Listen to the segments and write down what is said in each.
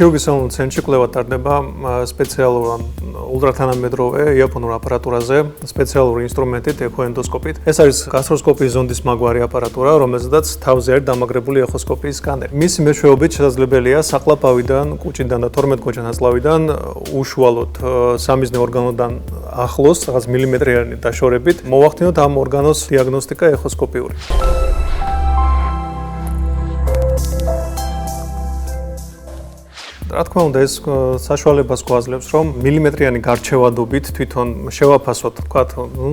ქირურგიულ ცენტრში კვლევა ტარდება სპეციალურ ულტრათანამედროვე იაპონურ აპარატურაზე, სპეციალური ინსტრუმენტით, ექოენდოსკოპით. ეს არის გასტროსკოპიის ზონდის მაგვარი აპარატურა, რომელზედაც თავზე არის დამაგრებული ეხოსკოპიის სკანერი. მისი მეშვეობით შესაძლებელია საყლაპავიდან, კუჭიდან და 12 კოჭანაწლავიდან უშუალოდ სამიზნე ორგანოდან ახლოს, რაღაც მილიმეტრიანი დაშორებით, მოვახდინოთ ამ ორგანოს დიაგნოსტიკა ეხოსკოპიური. რა თქმა უნდა, ეს საშუალებას გვაძლევს, რომ მილიმეტრიანი გარჩევადობით თვითონ შევაფასოთ, ვთქვათ,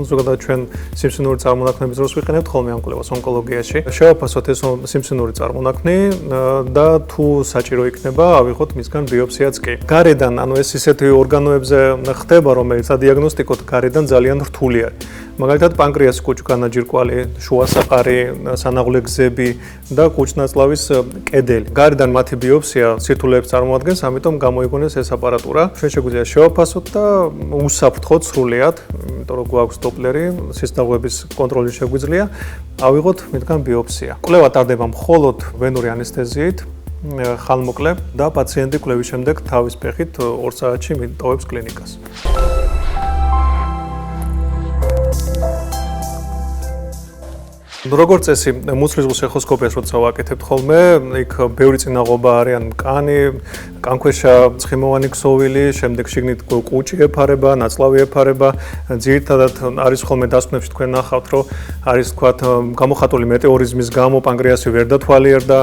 ზოგადად ჩვენ სიმსივნური წარმონაქმნების დროს ვიყენებთ ხოლმე ამ კვლევას ონკოლოგიაში. შევაფასოთ ეს სიმსივნური წარმონაქმნი და თუ საჭირო იქნება, ავიღოთ მისგან ბიოპსიაც კი. გარედან, ანუ ეს ისეთი ორგანოებზე ხდება, რომელიც სადიაგნოსტიკოდ გარედან ძალიან რთული არის. მაგალითად, პანკრეასის კუჭგანაჯირკვალი, შუასაყარი, სანაღვლე გზები და კუჭნაწლავის კედელი. გარედან მათი ბიოპსია სირთულეებს წარმოადგენს, ამიტომ გამოიგონეს ეს აპარატურა. ჩვენ შეგვიძლია შევაფასოთ და უსაფრთხოდ სრულიად, იმიტომ რომ გვაქვს დოპლერი, სისხლდაღუების კონტროლი შეგვიძლია, ავიღოთ მითგან ბიოპსია. კვლევა ტარდება მხოლოდ ვენური ანესთეზიით, ხანმოკლე და პაციენტი კვლევის შემდეგ თავის ფეხით 2 საათში მიტოვებს კლინიკას. როგორც წესი, მუცლიზღვის ეხოსკოპიას როცა ვაკეთებთ ხოლმე, იქ ბევრი წინაღობა არის, ან კანი, კანქვეშა ცხიმოვანი ქსოვილი, შემდეგ შიგნით კუჭი ეფარება, ნაწლავი ეფარება. ძირითადად არის ხოლმე დასკვნებში თქვენ ნახავთ, რომ არის თქვათ გამოხატული მეტეორიზმის გამო პანკრეასი ვერ დათვალიერდა.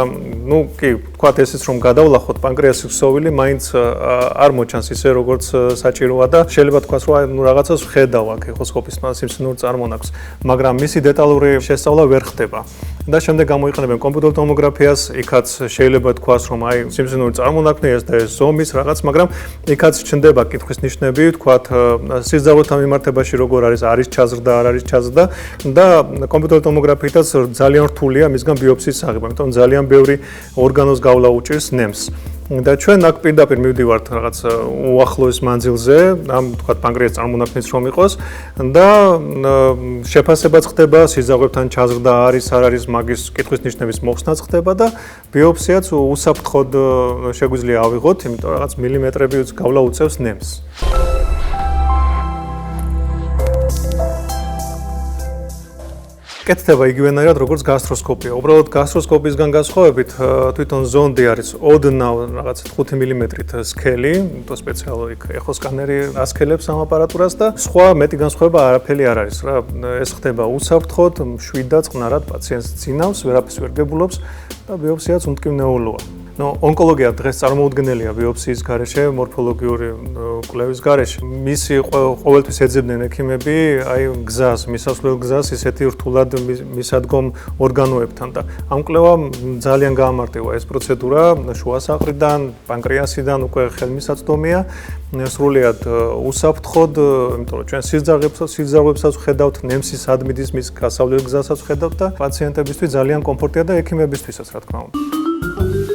კი, თქვათ ესეც რომ გადავლახოთ პანკრეასის ქსოვილი, მაინც არ მოჩანს ისე როგორც საჭიროა და შეიძლება თქვას რომ რაღაცას ვხედავ აქ ეხოსკოპის სიმსივნურ წარმონაქმნს, მაგრამ მისი დეტალური შესწავლა ვერ ხდება. და შემდეგ გამოიყენებენ კომპიუტერულ ტომოგრაფიას, იქაც შეიძლება თქვას რომ აი სიმსივნური წარმონაქმნი ეს და ეს ზომის რაღაც, მაგრამ იქაც ჩნდება კითხვის ნიშნები, თქვათ სისხლძარღვებთან მიმართებაში როგორ არის ჩაზრდა, არ არის ჩაზრდა და კომპიუტერულ ტომოგრაფიითაც ძალიან რთულია მისგან ბიოპსიის აღება, იმიტომ ძალიან ბევრი ორგანოს გავლა უჭირს ნემს. და ჩვენ აქ პირდაპირ მივდივართ რაღაც უახლოეს მანძილზე, ამ თქვათ პანკრეასის წარმონაქმნის რომ იყოს და შეფასებაც ხდება, სისხლძარღვებთან ჩაზრდა არის, არ არის, მაგის კითხვის ნიშნების მოხსნაც ხდება და ბიოპსიაც უსაფრთხოდ შეგვიძლია ავიღოთ, იმიტომ რაღაც მილიმეტრები გავლა უწევს ნემს. კეთდება იგივენაირად როგორც გასტროსკოპია. უბრალოდ გასტროსკოპიისგან განსხვავებით, თვითონ ზონდი არის ოდნავ რაღაც 5 მმ-ით სქელი, იმიტომ სპეციალური ეხოსკანერი ასქელებს ამ აპარატურას და სხვა მეტი განსხვავება არაფერი არ არის რა. ეს ხდება უსაფრთხოდ, მშვიდ და წყნარად პაციენტს ძინავს, ვერაფერს ვერ გებულობს და ბიოპსიაც უმტკივნეულოა. ონკოლოგია დღეს წარმოუდგენელია ბიოპსიის გარეშე, მორფოლოგიური კვლევის გარეშე. მისი ყოველთვის ეძებდნენ ექიმები, აი გზას, მისასვლელ გზას ისეთი რთულად მისადგომ ორგანოებთან და ამ კვლევამ ძალიან გაამარტივა ეს პროცედურა შუასაყრიდან, პანკრეასიდან უკვე ხელმისაწვდომია, სრულიად უსაფრთხოდ, იმიტომ რომ ჩვენ სისხლძარღვებსაც ვხედავთ, ნემსის ადმიდის მის გასავლელ გზასაც ვხედავთ და პაციენტებისთვის ძალიან კომფორტია და ექიმებისთვისაც რა თქმა უნდა.